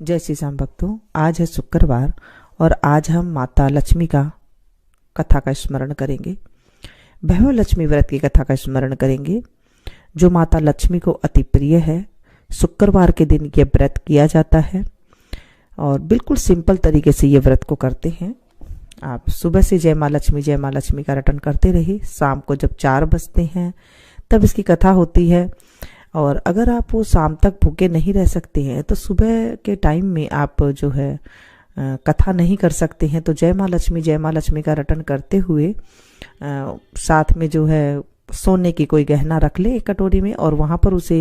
जय श्री राम भक्तों, आज है शुक्रवार और आज हम माता लक्ष्मी का कथा का स्मरण करेंगे। वैभव लक्ष्मी व्रत की कथा का स्मरण करेंगे जो माता लक्ष्मी को अति प्रिय है। शुक्रवार के दिन ये व्रत किया जाता है और बिल्कुल सिंपल तरीके से ये व्रत को करते हैं। आप सुबह से जय माँ लक्ष्मी का रटन करते रहिए। शाम को जब 4 बजते हैं तब इसकी कथा होती है। और अगर आप वो शाम तक भूखे नहीं रह सकते हैं तो सुबह के टाइम में आप जो है कथा नहीं कर सकते हैं तो जय माँ लक्ष्मी का रटन करते हुए साथ में जो है सोने की कोई गहना रख ले एक कटोरी में और वहाँ पर उसे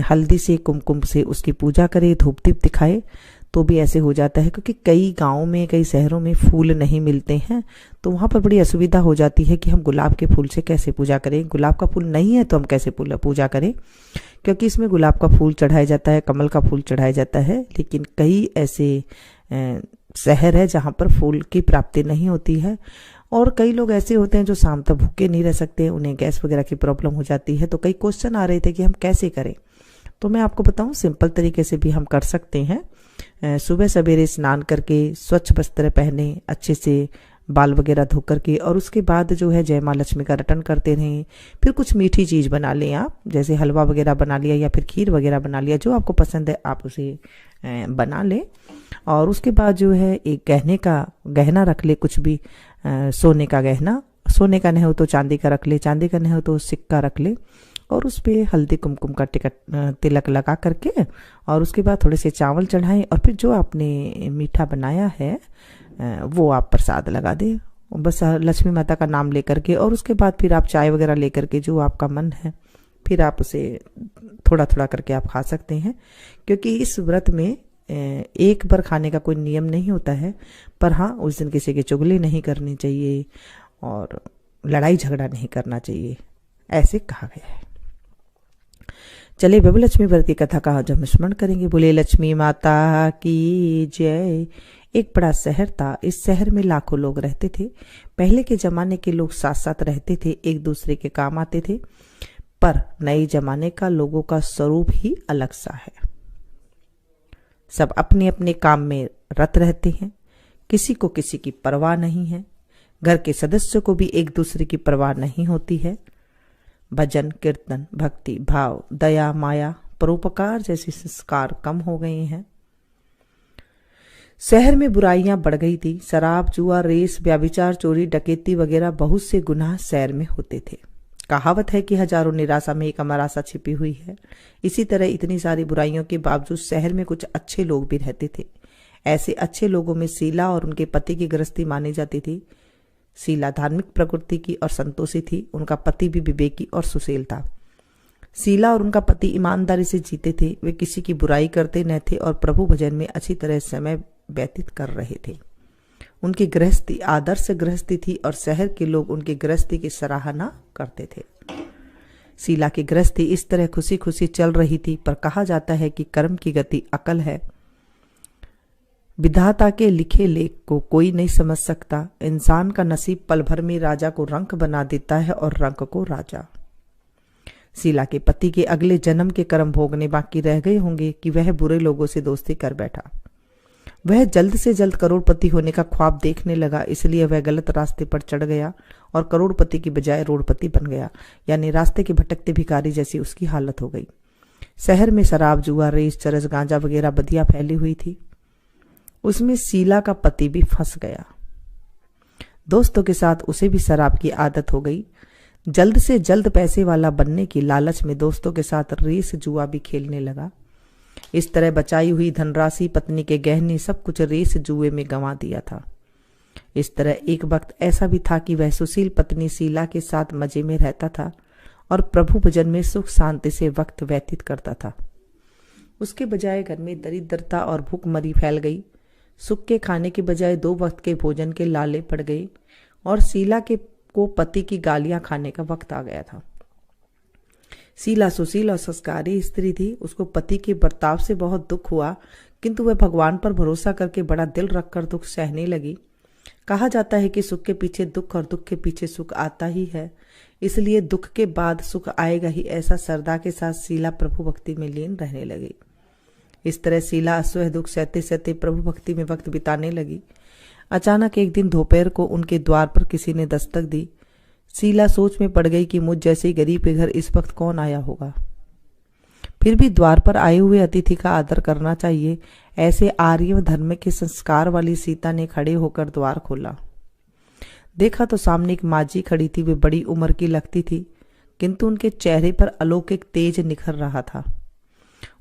हल्दी से कुमकुम से उसकी पूजा करे, धूप दीप दिखाए तो भी ऐसे हो जाता है। क्योंकि कई गाँव में कई शहरों में फूल नहीं मिलते हैं तो वहाँ पर बड़ी असुविधा हो जाती है कि हम गुलाब के फूल से कैसे पूजा करें। गुलाब का फूल नहीं है तो हम कैसे पूजा करें, क्योंकि इसमें गुलाब का फूल चढ़ाया जाता है, कमल का फूल चढ़ाया जाता है। लेकिन कई ऐसे शहर है जहाँ पर फूल की प्राप्ति नहीं होती है और कई लोग ऐसे होते हैं जो शाम तक भूखे नहीं रह सकते, उन्हें गैस वगैरह की प्रॉब्लम हो जाती है। तो कई क्वेश्चन आ रहे थे कि हम कैसे करें, तो मैं आपको बताऊं सिंपल तरीके से भी हम कर सकते हैं। सुबह सवेरे स्नान करके स्वच्छ वस्त्र पहने, अच्छे से बाल वगैरह धो करके और उसके बाद जो है जय माँ लक्ष्मी का रटन करते रहें। फिर कुछ मीठी चीज़ बना लें आप, जैसे हलवा वगैरह बना लिया या फिर खीर वगैरह बना लिया, जो आपको पसंद है आप उसे बना लें। और उसके बाद जो है एक गहना रख ले, कुछ भी सोने का गहना, सोने का नहीं हो तो चांदी का रख ले, चांदी का नहीं हो तो सिक्का रख ले और उस पर हल्दी कुमकुम का तिलक लगा करके और उसके बाद थोड़े से चावल चढ़ाएं और फिर जो आपने मीठा बनाया है वो आप प्रसाद लगा दें, बस लक्ष्मी माता का नाम लेकर के। और उसके बाद फिर आप चाय वगैरह लेकर के जो आपका मन है फिर आप उसे थोड़ा थोड़ा करके आप खा सकते हैं। क्योंकि इस व्रत में एक बार खाने का कोई नियम नहीं होता है, पर हाँ उस दिन किसी की चुगली नहीं करनी चाहिए और लड़ाई झगड़ा नहीं करना चाहिए, ऐसे कहा गया है। चलिए वैभव लक्ष्मी व्रत की कथा का आज हम स्मरण करेंगे। बोले लक्ष्मी माता की जय। एक बड़ा शहर था, इस शहर में लाखों लोग रहते थे। पहले के जमाने के लोग साथ साथ रहते थे, एक दूसरे के काम आते थे, पर नए जमाने का लोगों का स्वरूप ही अलग सा है। सब अपने अपने काम में रत रहते हैं, किसी को किसी की परवाह नहीं है। घर के सदस्यों को भी एक दूसरे की परवाह नहीं होती है। भजन कीर्तन भक्ति भाव दया माया परोपकार जैसे संस्कार कम हो गए हैं। शहर में बुराइयां बढ़ गई थी। शराब जुआ रेस व्यभिचार चोरी डकैती वगैरह बहुत से गुनाह शहर में होते थे। कहावत है कि हजारों निराशा में एक अमर आशा छिपी हुई है। इसी तरह इतनी सारी बुराइयों के बावजूद शहर में कुछ अच्छे लोग भी रहते थे। ऐसे अच्छे लोगों में शीला और उनके पति की गृहस्थी मानी जाती थी। शीला धार्मिक प्रकृति की और संतोषी थी, उनका पति भी विवेकी और सुशील था। शीला और उनका पति ईमानदारी से जीते थे, वे किसी की बुराई करते न थे और प्रभु भजन में अच्छी तरह समय व्यतीत कर रहे थे। उनकी गृहस्थी आदर्श गृहस्थी थी और शहर के लोग उनकी गृहस्थी की सराहना करते थे। शीला की गृहस्थी इस तरह खुशी खुशी चल रही थी, पर कहा जाता है कि कर्म की गति अकल है। विधाता के लिखे लेख को कोई नहीं समझ सकता। इंसान का नसीब पल भर में राजा को रंक बना देता है और रंक को राजा। शीला के पति के अगले जन्म के कर्म भोगने बाकी रह गए होंगे कि वह बुरे लोगों से दोस्ती कर बैठा। वह जल्द से जल्द करोड़पति होने का ख्वाब देखने लगा, इसलिए वह गलत रास्ते पर चढ़ गया और करोड़पति की बजाय रोड़पति बन गया, यानी रास्ते के भटकते भिखारी जैसी उसकी हालत हो गई। शहर में शराब जुआ रेस चरस गांजा वगैरह बदियां फैली हुई थी। उसमें शीला का पति भी फंस गया। दोस्तों के साथ उसे भी शराब की आदत हो गई। जल्द से जल्द पैसे वाला बनने की लालच में दोस्तों के साथ रेस जुआ भी खेलने लगा। इस तरह बचाई हुई धनराशि, पत्नी के गहने, सब कुछ रेस जुए में गंवा दिया था। इस तरह एक वक्त ऐसा भी था कि वह सुशील पत्नी शीला के साथ मजे में रहता था और प्रभु भजन में सुख शांति से वक्त व्यतीत करता था। उसके बजाय घर में दरिद्रता और भूखमरी फैल गई। सुख के खाने के बजाय 2 वक्त के भोजन के लाले पड़ गए और शीला को पति की गालियां खाने का वक्त आ गया था। शीला सुशील और संस्कारी स्त्री थी। उसको पति के बर्ताव से बहुत दुख हुआ, किंतु वह भगवान पर भरोसा करके बड़ा दिल रखकर दुख सहने लगी। कहा जाता है कि सुख के पीछे दुख और दुख के पीछे सुख आता ही है, इसलिए दुख के बाद सुख आएगा ही, ऐसा श्रद्धा के साथ शीला प्रभु भक्ति में लीन रहने लगी। इस तरह शीला असह्य दुख सहते सहते प्रभु भक्ति में वक्त बिताने लगी। अचानक एक दिन दोपहर को उनके द्वार पर किसी ने दस्तक दी। शीला सोच में पड़ गई कि मुझ जैसे गरीब के घर इस वक्त कौन आया होगा। फिर भी द्वार पर आए हुए अतिथि का आदर करना चाहिए, ऐसे आर्य धर्म के संस्कार वाली सीता ने खड़े होकर द्वार खोला। देखा तो सामने एक माजी खड़ी थी। वे बड़ी उम्र की लगती थी, किंतु उनके चेहरे पर अलौकिक तेज निखर रहा था।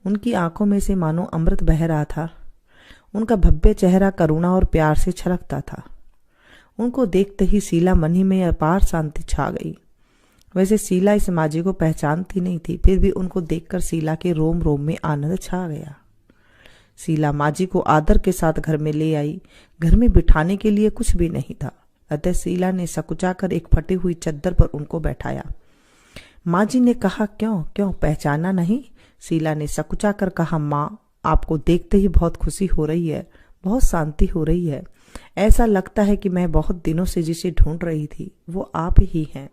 उनकी आंखों में से मानो अमृत बह रहा था। उनका भव्य चेहरा करुणा और प्यार से छलकता था। उनको देखते ही शीला मन ही में अपार शांति छा गई। वैसे शीला इस माजी को पहचानती नहीं थी, फिर भी उनको देखकर शीला के रोम रोम में आनंद छा गया। शीला माजी को आदर के साथ घर में ले आई। घर में बिठाने के लिए कुछ भी नहीं था, अतः शीला ने सकुचाकर एक फटी हुई चद्दर पर उनको बैठाया। माजी ने कहा, क्यों क्यों पहचाना नहीं? शीला ने सकुचाकर कहा, माँ, आपको देखते ही बहुत खुशी हो रही है, बहुत शांति हो रही है। ऐसा लगता है कि मैं बहुत दिनों से जिसे ढूंढ रही थी वो आप ही हैं,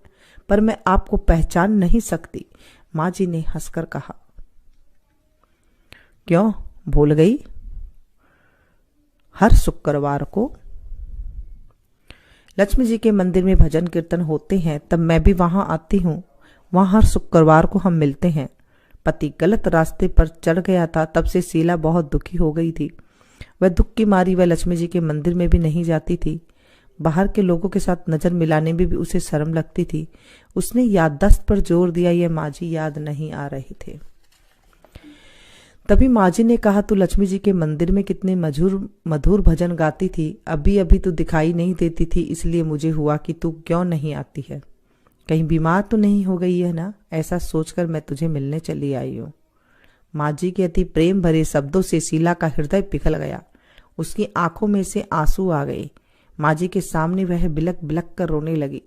पर मैं आपको पहचान नहीं सकती। माजी ने हंसकर कहा, क्यों भूल गई? हर शुक्रवार को लक्ष्मी जी के मंदिर में भजन कीर्तन होते हैं, तब मैं भी वहां आती हूँ। वहां हर शुक्रवार को हम मिलते हैं। पति गलत रास्ते पर चढ़ गया था, तब से शीला बहुत दुखी हो गई थी। वह दुख की मारी वह लक्ष्मी जी के मंदिर में भी नहीं जाती थी। बाहर के लोगों के साथ नजर मिलाने में भी उसे शर्म लगती थी। उसने याददाश्त पर जोर दिया, ये माजी याद नहीं आ रहे थे। तभी माजी ने कहा, तू लक्ष्मी जी के मंदिर में कितने मधुर भजन गाती थी, अभी अभी तू दिखाई नहीं देती थी, इसलिए मुझे हुआ कि तू क्यों नहीं आती है। कहीं बीमार तो नहीं हो गई है ना? ऐसा सोचकर मैं तुझे मिलने चली आई हूँ। माजी के अति प्रेम भरे शब्दों से शीला का हृदय पिघल गया। उसकी आंखों में से आंसू आ गए। माजी के सामने वह बिलक बिलक कर रोने लगी।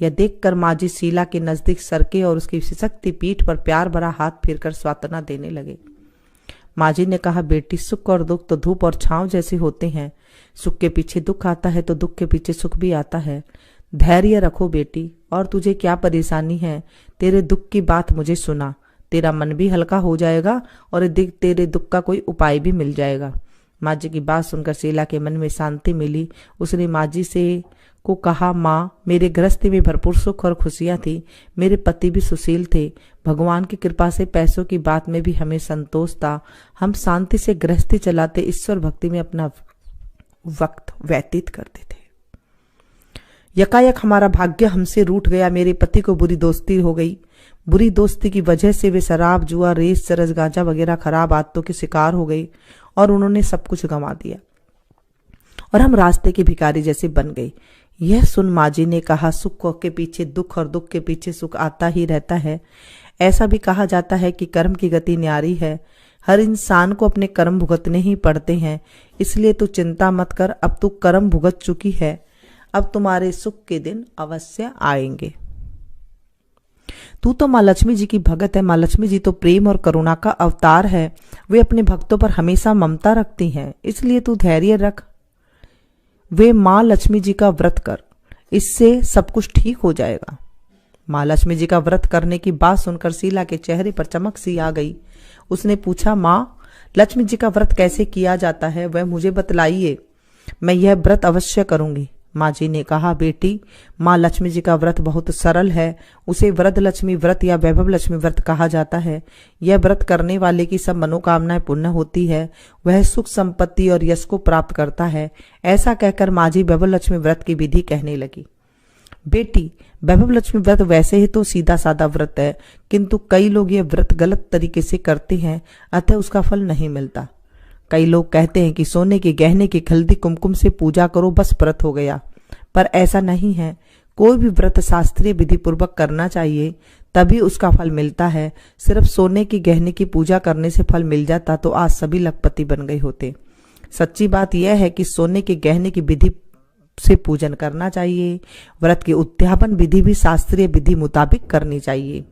यह देखकर माजी शीला के नजदीक सरके और उसकी सिसकती पीठ पर प्यार भरा हाथ फेरकर सांत्वना देने लगे। माजी ने कहा, बेटी, सुख और दुख तो धूप और छांव जैसे होते हैं। सुख के पीछे दुख आता है तो दुख के पीछे सुख भी आता है। धैर्य रखो बेटी। और तुझे क्या परेशानी है? तेरे दुख की बात मुझे सुना, तेरा मन भी हल्का हो जाएगा और तेरे दुख का कोई उपाय भी मिल जाएगा। माजी की बात सुनकर शीला के मन में शांति मिली। उसने माजी से को कहा, माँ, मेरे गृहस्थी में भरपूर सुख और खुशियां थी। मेरे पति भी सुशील थे। भगवान की कृपा से पैसों की बात में भी हमें संतोष था। हम शांति से गृहस्थी चलाते ईश्वर भक्ति में अपना वक्त व्यतीत करते थे। यकायक हमारा भाग्य हमसे रूठ गया। मेरे पति को बुरी दोस्ती हो गई। बुरी दोस्ती की वजह से वे शराब, जुआ, रेस, चरस, गांजा वगैरह खराब आदतों के शिकार हो गई और उन्होंने सब कुछ गंवा दिया और हम रास्ते के भिखारी जैसे बन गए। यह सुन माजी ने कहा, सुख के पीछे दुख और दुख के पीछे सुख आता ही रहता है। ऐसा भी कहा जाता है कि कर्म की गति न्यारी है। हर इंसान को अपने कर्म भुगतने ही पड़ते हैं, इसलिए तू चिंता मत कर। अब तू कर्म भुगत चुकी है, अब तुम्हारे सुख के दिन अवश्य आएंगे। तू तो माँ लक्ष्मी जी की भगत है। माँ लक्ष्मी जी तो प्रेम और करुणा का अवतार है। वे अपने भक्तों पर हमेशा ममता रखती हैं, इसलिए तू धैर्य रख। वे माँ लक्ष्मी जी का व्रत कर, इससे सब कुछ ठीक हो जाएगा। माँ लक्ष्मी जी का व्रत करने की बात सुनकर शीला के चेहरे पर चमक सी आ गई। उसने पूछा, माँ, लक्ष्मी जी का व्रत कैसे किया जाता है, वह मुझे बतलाइए। मैं यह व्रत अवश्य करूंगी। माँ जी ने कहा, बेटी, माँ लक्ष्मी जी का व्रत बहुत सरल है। उसे वरद लक्ष्मी व्रत या वैभव लक्ष्मी व्रत कहा जाता है। यह व्रत करने वाले की सब मनोकामनाएं पूर्ण होती है। वह सुख, संपत्ति और यश को प्राप्त करता है। ऐसा कहकर माँ जी वैभव लक्ष्मी व्रत की विधि कहने लगी। बेटी, वैभव लक्ष्मी व्रत वैसे ही तो सीधा साधा व्रत है, किंतु कई लोग यह व्रत गलत तरीके से करते हैं, अतः उसका फल नहीं मिलता। कई लोग कहते हैं कि सोने के गहने की हल्दी कुमकुम से पूजा करो, बस व्रत हो गया, पर ऐसा नहीं है। कोई भी व्रत शास्त्रीय विधि पूर्वक करना चाहिए, तभी उसका फल मिलता है। सिर्फ सोने की गहने की पूजा करने से फल मिल जाता तो आज सभी लखपति बन गए होते। सच्ची बात यह है कि सोने के गहने की विधि से पूजन करना चाहिए। व्रत की उद्यापन विधि भी शास्त्रीय विधि मुताबिक करनी चाहिए,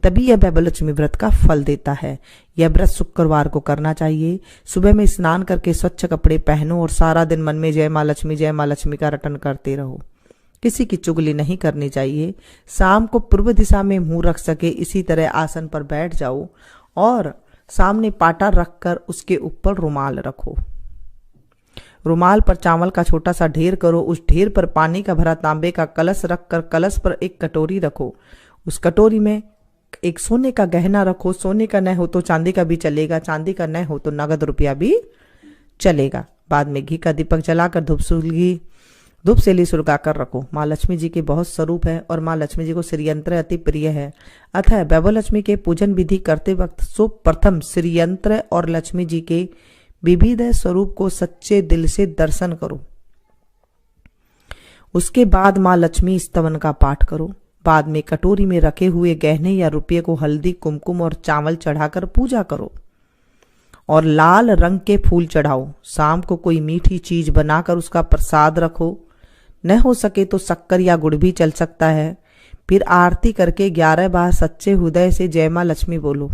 तभी यह वैभव लक्ष्मी व्रत का फल देता है। यह व्रत शुक्रवार को करना चाहिए। सुबह में स्नान करके स्वच्छ कपड़े पहनो और सारा दिन मन में जय माँ लक्ष्मी का रटन करते रहो। किसी की चुगली नहीं करनी चाहिए। शाम को पूर्व दिशा में मुंह रख सके इसी तरह आसन पर बैठ जाओ और सामने पाटा रखकर उसके ऊपर रुमाल रखो। रुमाल पर चावल का छोटा सा ढेर करो। उस ढेर पर पानी का भरा तांबे का कलश रखकर कलश पर एक कटोरी रखो। उस कटोरी में एक सोने का गहना रखो। सोने का न हो तो चांदी का भी चलेगा, चांदी का न हो तो नगद रुपया भी चलेगा। बाद में घी का दीपक जलाकर धूप सेली सुलगाकर रखो। माँ लक्ष्मी जी के बहुत स्वरूप है और माँ लक्ष्मी जी को श्रीयंत्र अति प्रिय है। अतः वैभव लक्ष्मी के पूजन विधि करते वक्त प्रथम श्रीयंत्र और लक्ष्मी जी के विविध स्वरूप को सच्चे दिल से दर्शन करो। उसके बाद माँ लक्ष्मी स्तवन का पाठ करो। बाद में कटोरी में रखे हुए गहने या रुपये को हल्दी, कुमकुम और चावल चढ़ाकर पूजा करो और लाल रंग के फूल चढ़ाओ। शाम को कोई मीठी चीज बनाकर उसका प्रसाद रखो। न हो सके तो शक्कर या गुड़ भी चल सकता है। फिर आरती करके 11 बार सच्चे हृदय से जय माँ लक्ष्मी बोलो।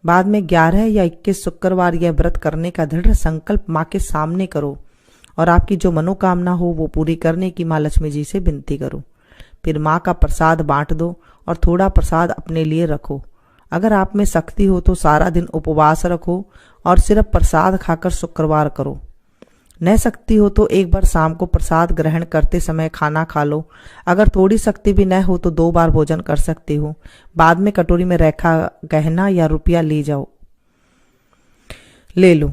बाद में 11 या 21 शुक्रवार यह व्रत करने का दृढ़ संकल्प माँ के सामने करो और आपकी जो मनोकामना हो वो पूरी करने की माँ लक्ष्मी जी से विनती करो। फिर माँ का प्रसाद बांट दो और थोड़ा प्रसाद अपने लिए रखो। अगर आप में शक्ति हो तो सारा दिन उपवास रखो और सिर्फ प्रसाद खाकर शुक्रवार करो। न शक्ति हो तो एक बार शाम को प्रसाद ग्रहण करते समय खाना खा लो। अगर थोड़ी शक्ति भी न हो तो 2 बार भोजन कर सकते हो। बाद में कटोरी में रखा गहना या रुपया ले लो।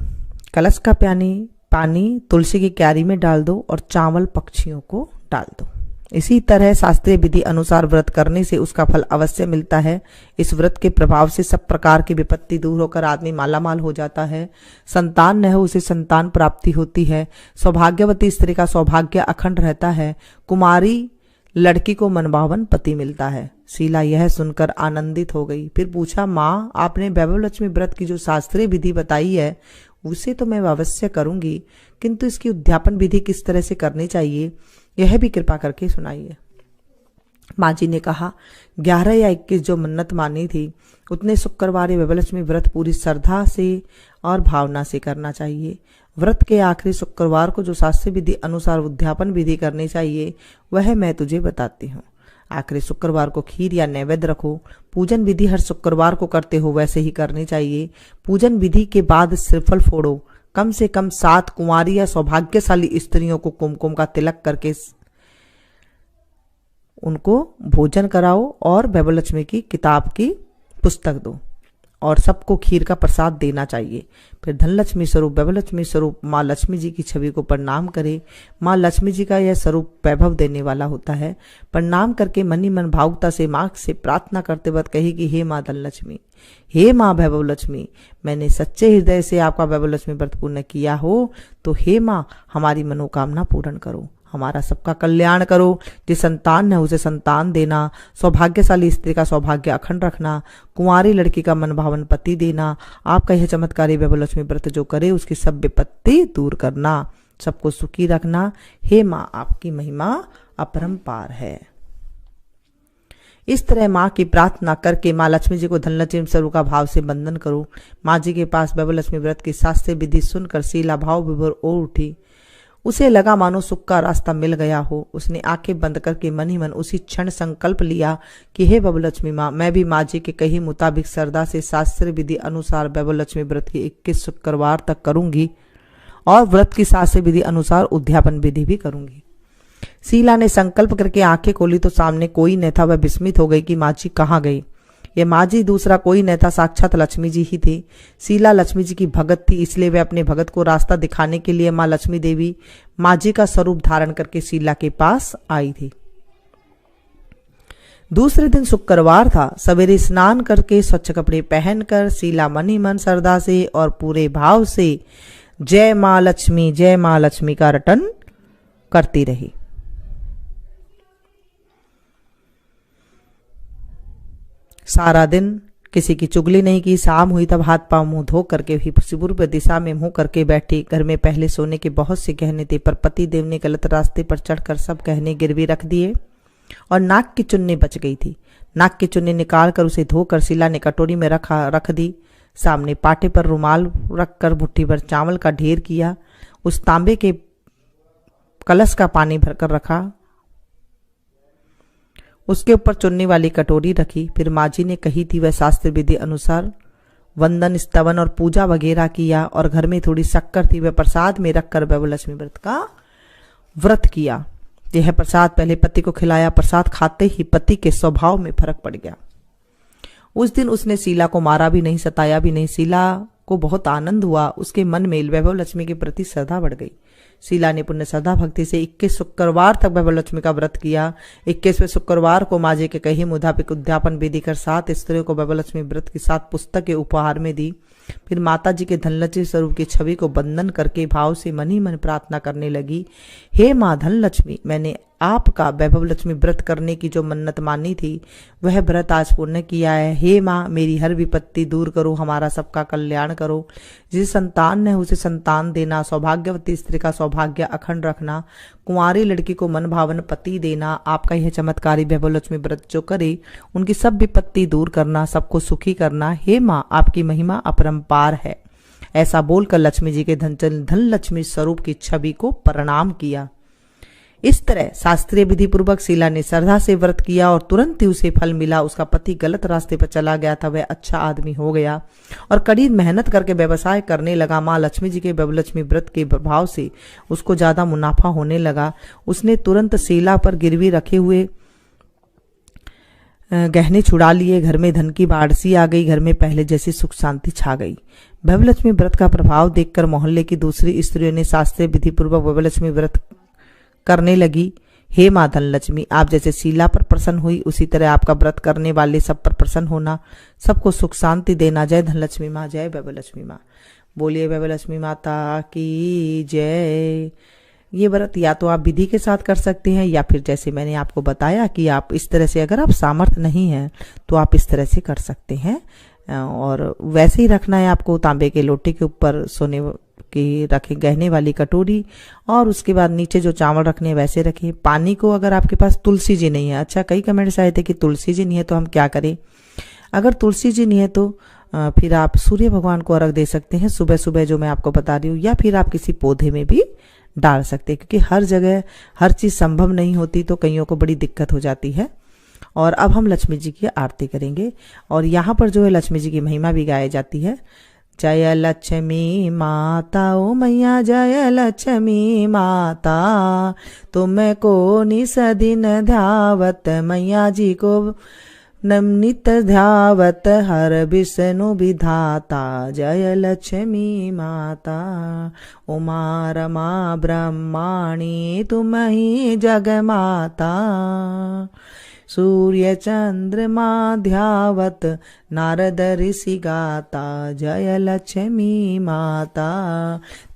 कलश का पानी तुलसी की क्यारी में डाल दो और चावल पक्षियों को डाल दो। इसी तरह शास्त्रीय विधि अनुसार व्रत करने से उसका फल अवश्य मिलता है। इस व्रत के प्रभाव से सब प्रकार की विपत्ति दूर होकर आदमी मालामाल हो जाता है। संतान न हो उसे संतान प्राप्ति होती है। सौभाग्यवती स्त्री का सौभाग्य अखंड रहता है। कुमारी लड़की को मनभावन पति मिलता है। शीला यह सुनकर आनंदित हो गई। फिर पूछा, माँ आपने वैभव लक्ष्मी व्रत की जो शास्त्रीय विधि बताई है उसे तो मैं अवश्य करूंगी, किंतु इसकी उद्यापन विधि किस तरह से करनी चाहिए यह भी कृपा करके सुनाइए। माँ जी ने कहा, 11 या 21 जो मन्नत मानी थी उतने शुक्रवार वैभव लक्ष्मी व्रत पूरी श्रद्धा से और भावना से करना चाहिए। व्रत के आखिरी शुक्रवार को जो शास्त्रीय विधि अनुसार उद्यापन विधि करनी चाहिए वह मैं तुझे बताती हूँ। आखिरी शुक्रवार को खीर या नैवेद्य रखो। पूजन विधि हर शुक्रवार को करते हो वैसे ही करनी चाहिए। पूजन विधि के बाद श्रीफल फोड़ो। कम से कम 7 कुंवारी या सौभाग्यशाली स्त्रियों को कुमकुम का तिलक करके उनको भोजन कराओ और वैभव लक्ष्मी की किताब की पुस्तक दो और सबको खीर का प्रसाद देना चाहिए। फिर धनलक्ष्मी स्वरूप वैभव लक्ष्मी स्वरूप माँ लक्ष्मी जी की छवि को प्रणाम करे। माँ लक्ष्मी जी का यह स्वरूप वैभव देने वाला होता है। प्रणाम करके मनी मन भावुकता से माँ से प्रार्थना करते वक्त कही कि हे माँ धनलक्ष्मी, हे माँ वैभव लक्ष्मी, मैंने सच्चे हृदय से आपका वैभव लक्ष्मी व्रत पूर्ण किया हो तो हे माँ हमारी मनोकामना पूर्ण करो, हमारा सबका कल्याण करो। जिस संतान है उसे संतान देना, सौभाग्यशाली स्त्री का सौभाग्य अखंड रखना, कुंवारी लड़की का मनभावन पति देना। आपका यह चमत्कारी वैभव लक्ष्मी व्रत जो करे उसकी सब विपत्ति दूर करना, सबको सुखी रखना। हे माँ आपकी महिमा अपरंपार है। इस तरह माँ की प्रार्थना करके माँ लक्ष्मी जी को धनलक्ष्मी स्वरूप का भाव से बंधन करो। माँ जी के पास वैभव लक्ष्मी व्रत की शास्त्रीय विधि सुनकर शीला भाव विभोर ओ उठी। उसे लगा मानो सुख का रास्ता मिल गया हो। उसने आंखें बंद करके मन ही मन उसी क्षण संकल्प लिया कि हे वैभव लक्ष्मी माँ, मैं भी माँ जी के कही मुताबिक श्रद्धा से शास्त्रीय विधि अनुसार वैभव लक्ष्मी व्रत की 21 शुक्रवार तक करूंगी और व्रत की शास्त्रीय विधि अनुसार उद्यापन विधि भी करूंगी। शीला ने संकल्प करके आंखें खोली तो सामने कोई न था। वह विस्मित हो गई कि माँ जी कहाँ गई। ये माँ जी दूसरा कोई न था, साक्षात लक्ष्मी जी ही थी। शीला लक्ष्मी जी की भगत थी, इसलिए वे अपने भगत को रास्ता दिखाने के लिए माँ लक्ष्मी देवी माँ जी का स्वरूप धारण करके शीला के पास आई थी। दूसरे दिन शुक्रवार था। सवेरे स्नान करके स्वच्छ कपड़े पहनकर शीला मन ही मन श्रद्धा से और पूरे भाव से जय माँ लक्ष्मी का रटन करती रही। सारा दिन किसी की चुगली नहीं की। शाम हुई तब हाथ पांव मुंह धो करके ही पूर्व दिशा में मुंह करके बैठी। घर में पहले सोने के बहुत से गहने थे, पर पति देव ने गलत रास्ते पर चढ़कर सब गहने गिरवी रख दिए और नाक की चुन्नी बच गई थी। नाक की चुन्नी निकाल कर उसे धोकर शीला ने कटोरी में रख दी। सामने पाटे पर रुमाल रखकर मुट्ठी भर चावल का ढेर किया। उस तांबे के कलश का पानी भरकर रखा। उसके ऊपर चुन्नी वाली कटोरी रखी। फिर माँ जी ने कही थी वह शास्त्र विधि अनुसार वंदन स्तवन और पूजा वगैरह किया और घर में थोड़ी शक्कर थी वह प्रसाद में रखकर वैभव लक्ष्मी व्रत का व्रत किया। यह प्रसाद पहले पति को खिलाया। प्रसाद खाते ही पति के स्वभाव में फर्क पड़ गया। उस दिन उसने शीला को मारा भी नहीं, सताया भी नहीं। शीला को बहुत आनंद हुआ। उसके मन में वैभव लक्ष्मी के प्रति श्रद्धा बढ़ गई। शीला ने पुण्य श्रद्धा भक्ति से 21 शुक्रवार तक वैभव लक्ष्मी का व्रत किया। 21वें शुक्रवार को माजे के कही मुताबिक उद्यापन विधि कर 7 स्त्रियों को वैभव लक्ष्मी व्रत की 7 पुस्तकें उपहार में दी। फिर माता जी के धनलक्ष्मी स्वरूप की छवि को बंधन करके भाव से मन ही मन प्रार्थना करने लगी, हे माँ धनलक्ष्मी, मैंने आपका वैभव लक्ष्मी व्रत करने की जो मन्नत मानी थी वह व्रत आज पूर्ण किया है। हे माँ, मेरी हर विपत्ति दूर करो, हमारा सबका कल्याण करो। जिसे संतान है उसे संतान देना, सौभाग्यवती स्त्री का सौभाग्य अखंड रखना, कुंवारी लड़की को मन भावन पति देना। आपका यह चमत्कारी वैभव लक्ष्मी व्रत जो करे उनकी सब विपत्ति दूर करना, सबको सुखी करना। हे माँ, आपकी महिमा अपरंपार है। ऐसा बोलकर लक्ष्मी जी के धन लक्ष्मी स्वरूप की छवि को प्रणाम किया। इस तरह शास्त्रीय विधि पूर्वक शीला ने श्रद्धा से व्रत किया और तुरंत ही उसे फल मिला। उसका पति गलत रास्ते पर चला गया था, वह अच्छा आदमी हो गया और कड़ी मेहनत करके व्यवसाय करने लगा। माँ लक्ष्मी जी के वैभव लक्ष्मी व्रत के प्रभाव से उसको ज्यादा मुनाफा होने लगा। उसने तुरंत शीला पर गिरवी रखे हुए गहने छुड़ा लिए। घर में धन की बाढ़ सी आ गई। घर में पहले जैसी सुख शांति छा गई। वैभव लक्ष्मी व्रत का प्रभाव देखकर मोहल्ले की दूसरी स्त्रियों ने शास्त्रीय विधि पूर्वक वैभव लक्ष्मी व्रत करने लगी। हे माँ धनलक्ष्मी, आप जैसे शीला पर प्रसन्न हुई उसी तरह आपका व्रत करने वाले सब पर प्रसन्न होना, सबको सुख शांति देना। जय धनलक्ष्मी माँ, जय वैभव लक्ष्मी माँ। बोलिए वैभव लक्ष्मी माता की जय। ये व्रत या तो आप विधि के साथ कर सकते हैं या फिर जैसे मैंने आपको बताया कि आप इस तरह से, अगर आप सामर्थ्य नहीं है तो आप इस तरह से कर सकते हैं। और वैसे ही रखना है आपको। तांबे के लोटे के ऊपर सोने की रखे गहने वाली कटोरी और उसके बाद नीचे जो चावल रखने वैसे रखें। पानी को, अगर आपके पास तुलसी जी नहीं है, अच्छा कई कमेंट्स आए थे कि तुलसी जी नहीं है तो हम क्या करें। अगर तुलसी जी नहीं है तो फिर आप सूर्य भगवान को अर्घ दे सकते हैं सुबह सुबह, जो मैं आपको बता रही हूँ, या फिर आप किसी पौधे में भी डाल सकते हैं, क्योंकि हर जगह हर चीज संभव नहीं होती तो कईयों को बड़ी दिक्कत हो जाती है। और अब हम लक्ष्मी जी की आरती करेंगे और यहाँ पर जो है लक्ष्मी जी की महिमा भी गाई जाती है। जय लक्ष्मी माता ओ मैया, जय लक्ष्मी माता, तुमको निस दिन ध्यावत, मैया जी को नित ध्यावत, हर विष्णु विधाता। जय लक्ष्मी माता, उमा रमा ब्रह्माणी, तुम ही जग माता, सूर्य चंद्रमा ध्यावत, नारद ऋषि गाता। जय लक्ष्मी माता,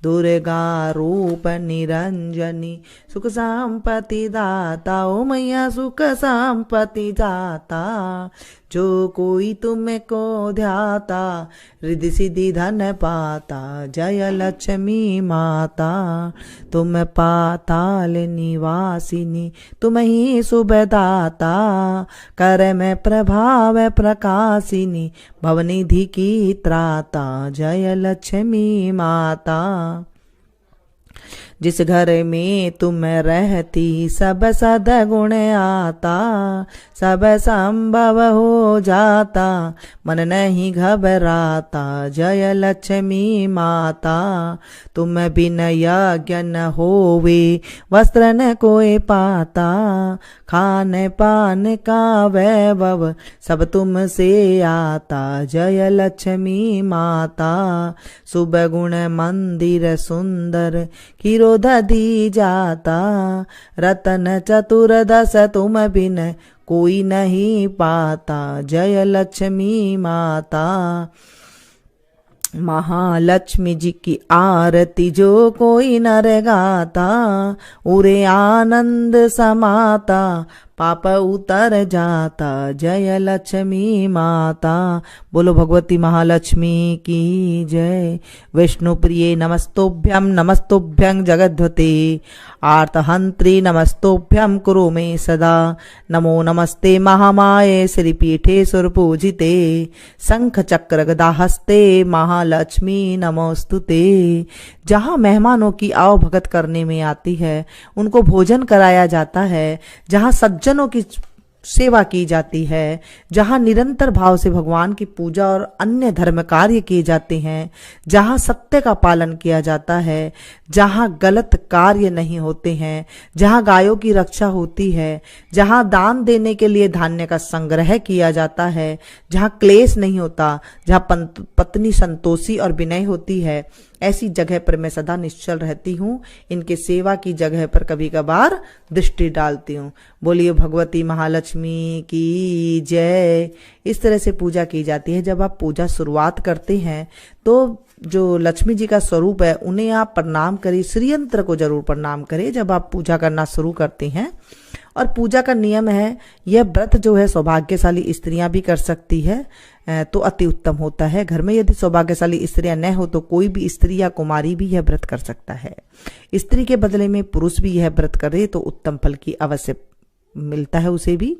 दुर्गा रूप निरंजनी, सुख संपत्ति दाता। ओ मैया सुख संपत्ति दाता, जो कोई तुमको ध्याता, रिद्धि सिद्धि धन पाता। जय लक्ष्मी माता, तुम पाताल निवासिनी, तुम ही शुभदाता, कर में प्रभाव प्रकाशिनी, भवनिधि की त्राता। जय लक्ष्मी माता, जिस घर में तुम रहती सब सद्गुण आता, सब संभव हो जाता, मन नहीं घबराता। जय लक्ष्मी माता, तुम बिन यज्ञ न होवे, वस्त्र न कोई पाता, खान पान का वैभव सब तुम से आता। जय लक्ष्मी माता, शुभ गुण मंदिर सुंदर, दी जाता, रतन चतुर्दश तुम बिन कोई नहीं पाता। जय लक्ष्मी माता, महालक्ष्मी जी की आरती जो कोई नर गाता, उरे आनंद समाता, पाप उतर जाता। जय लक्ष्मी माता, बोलो भगवती महालक्ष्मी की जय। विष्णु प्रिये नमस्तोभ्यं, नमस्तोभ्यं जगद्वते, आर्तहंत्री नमस्तोभ्यं कुरु मे सदा। नमो नमस्ते महामाये श्रीपीठे सुरपूजिते, शंख चक्र गदा हस्ते, महालक्ष्मी नमोस्तुते। जहाँ मेहमानों की आओ भगत करने में आती है, उनको भोजन कराया जाता है, जहाँ सज्जनों की सेवा की जाती है, जहाँ निरंतर भाव से भगवान की पूजा और अन्य धर्म कार्य किए जाते हैं, जहाँ सत्य का पालन किया जाता है, जहाँ गलत कार्य नहीं होते हैं, जहाँ गायों की रक्षा होती है, जहाँ दान देने के लिए धान्य का संग्रह किया जाता है, जहाँ क्लेश नहीं होता, जहाँ पत्नी संतोषी और विनय होती है, ऐसी जगह पर मैं सदा निश्चल रहती हूँ। इनके सेवा की जगह पर कभी कभार दृष्टि डालती हूँ। बोलिए भगवती महालक्ष्मी की जय। इस तरह से पूजा की जाती है। जब आप पूजा शुरुआत करते हैं तो जो लक्ष्मी जी का स्वरूप है उन्हें आप प्रणाम करें, श्रीयंत्र को जरूर प्रणाम करें जब आप पूजा करना शुरू करते हैं। और पूजा का नियम है, यह व्रत जो है सौभाग्यशाली स्त्रियां भी कर सकती है तो अति उत्तम होता है। घर में यदि सौभाग्यशाली स्त्रियां न हो तो कोई भी स्त्री या कुमारी भी यह व्रत कर सकता है। स्त्री के बदले में पुरुष भी यह व्रत करे तो उत्तम फल की अवश्य मिलता है उसे भी।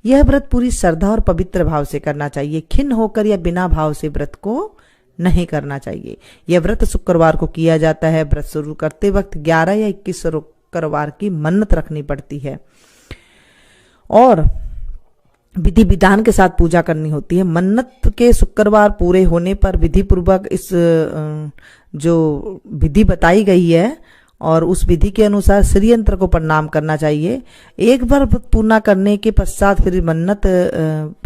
यह व्रत पूरी श्रद्धा और पवित्र भाव से करना चाहिए, खिन्न होकर या बिना भाव से व्रत को नहीं करना चाहिए। यह व्रत शुक्रवार को किया जाता है। व्रत शुरू करते वक्त 11 या 21 शुक्रवार की मन्नत रखनी पड़ती है और विधि विधान के साथ पूजा करनी होती है। मन्नत के शुक्रवार पूरे होने पर विधि पूर्वक इस जो विधि बताई गई है और उस विधि के अनुसार श्रीयंत्र को प्रणाम करना चाहिए। एक बार पूर्ण करने के पश्चात फिर मन्नत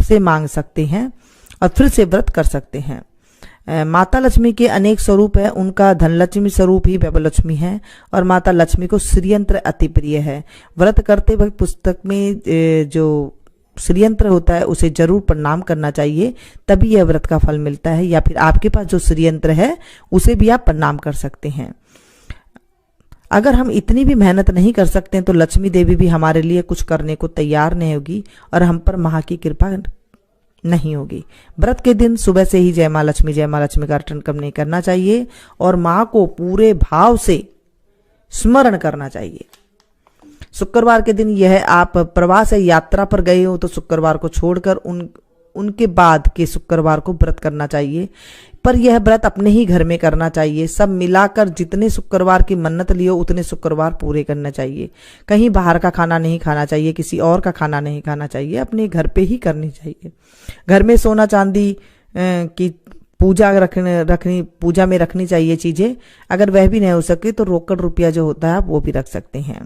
से मांग सकते हैं और फिर से व्रत कर सकते हैं। माता लक्ष्मी के अनेक स्वरूप है, उनका धनलक्ष्मी स्वरूप ही वैभव लक्ष्मी है और माता लक्ष्मी को श्रीयंत्र अति प्रिय है। व्रत करते वक्त पुस्तक में जो श्रीयंत्र होता है उसे जरूर प्रणाम करना चाहिए, तभी यह व्रत का फल मिलता है। या फिर आपके पास जो श्रीयंत्र है उसे भी आप प्रणाम कर सकते हैं। अगर हम इतनी भी मेहनत नहीं कर सकते तो लक्ष्मी देवी भी हमारे लिए कुछ करने को तैयार नहीं होगी और हम पर माँ की कृपा नहीं होगी। व्रत के दिन सुबह से ही जय माँ लक्ष्मी का रटन नहीं करना चाहिए और माँ को पूरे भाव से स्मरण करना चाहिए। शुक्रवार के दिन यह आप प्रवास या यात्रा पर गए हो तो शुक्रवार को छोड़कर उनके बाद के शुक्रवार को व्रत करना चाहिए, पर यह व्रत अपने ही घर में करना चाहिए। सब मिलाकर जितने शुक्रवार की मन्नत लियो उतने शुक्रवार पूरे करना चाहिए। कहीं बाहर का खाना नहीं खाना चाहिए, किसी और का खाना नहीं खाना चाहिए, अपने घर पे ही करनी चाहिए। घर में सोना चांदी की पूजा में रखनी चाहिए चीजें। अगर वह भी नहीं हो सके तो रोकड़ रुपया जो होता है आप वो भी रख सकते हैं।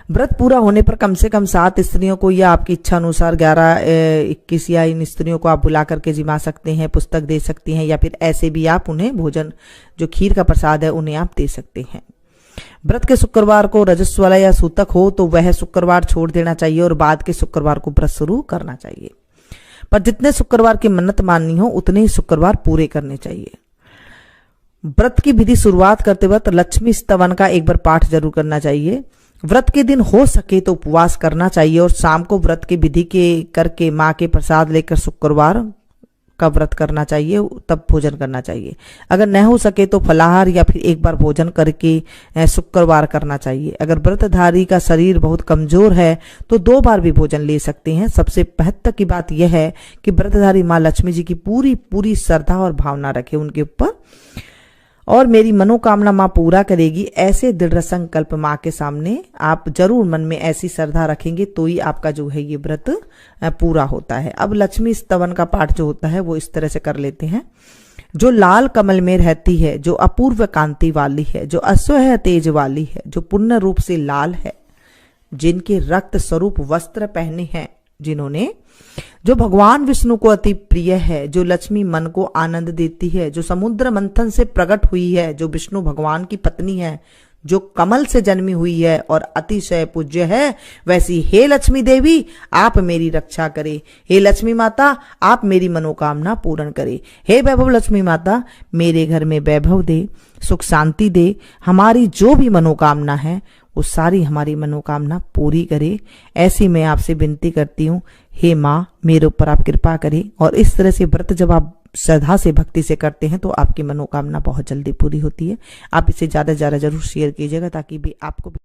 व्रत पूरा होने पर कम से कम 7 स्त्रियों को या आपकी इच्छा अनुसार 11, 21 या इन स्त्रियों को आप बुला करके जिमा सकते हैं, पुस्तक दे सकती हैं या फिर ऐसे भी आप उन्हें भोजन जो खीर का प्रसाद है उन्हें आप दे सकते हैं। व्रत के शुक्रवार को रजस्व वाला या सूतक हो तो वह शुक्रवार छोड़ देना चाहिए और बाद के शुक्रवार को व्रत शुरू करना चाहिए। पर जितने शुक्रवार की मन्नत माननी हो उतने ही शुक्रवार पूरे करने चाहिए। व्रत की विधि शुरुआत करते वक्त लक्ष्मी स्तवन का एक बार पाठ जरूर करना चाहिए। व्रत के दिन हो सके तो उपवास करना चाहिए और शाम को व्रत की विधि के करके माँ के प्रसाद लेकर शुक्रवार का व्रत करना चाहिए, तब भोजन करना चाहिए। अगर न हो सके तो फलाहार या फिर एक बार भोजन करके शुक्रवार करना चाहिए। अगर व्रतधारी का शरीर बहुत कमजोर है तो 2 बार भी भोजन ले सकते हैं। सबसे महत्व की बात यह है कि व्रतधारी माँ लक्ष्मी जी की पूरी श्रद्धा और भावना रखे उनके ऊपर और मेरी मनोकामना माँ पूरा करेगी, ऐसे दृढ़ संकल्प माँ के सामने आप जरूर मन में ऐसी श्रद्धा रखेंगे तो ही आपका जो है ये व्रत पूरा होता है। अब लक्ष्मी स्तवन का पाठ जो होता है वो इस तरह से कर लेते हैं। जो लाल कमल में रहती है, जो अपूर्व कांति वाली है, जो अस्वह तेज वाली है, जो पूर्ण रूप से लाल है, जिनके रक्त स्वरूप वस्त्र पहने हैं, जिन्होंने जो भगवान विष्णु को अति प्रिय है, जो लक्ष्मी मन को आनंद देती है, जो समुद्र मंथन से प्रकट हुई है, जो विष्णु भगवान की पत्नी है, जो कमल से जन्मी हुई है और अतिशय पूज्य है, वैसी हे लक्ष्मी देवी आप मेरी रक्षा करे। हे लक्ष्मी माता आप मेरी मनोकामना पूर्ण करे। हे वैभव लक्ष्मी माता मेरे घर में वैभव दे, सुख शांति दे, हमारी जो भी मनोकामना है वो सारी हमारी मनोकामना पूरी करे। ऐसी मैं आपसे विनती करती हूँ, हे माँ मेरे ऊपर आप कृपा करें। और इस तरह से व्रत जब आप श्रद्धा से भक्ति से करते हैं तो आपकी मनोकामना बहुत जल्दी पूरी होती है। आप इसे ज्यादा से ज्यादा जरूर शेयर कीजिएगा ताकि भी आपको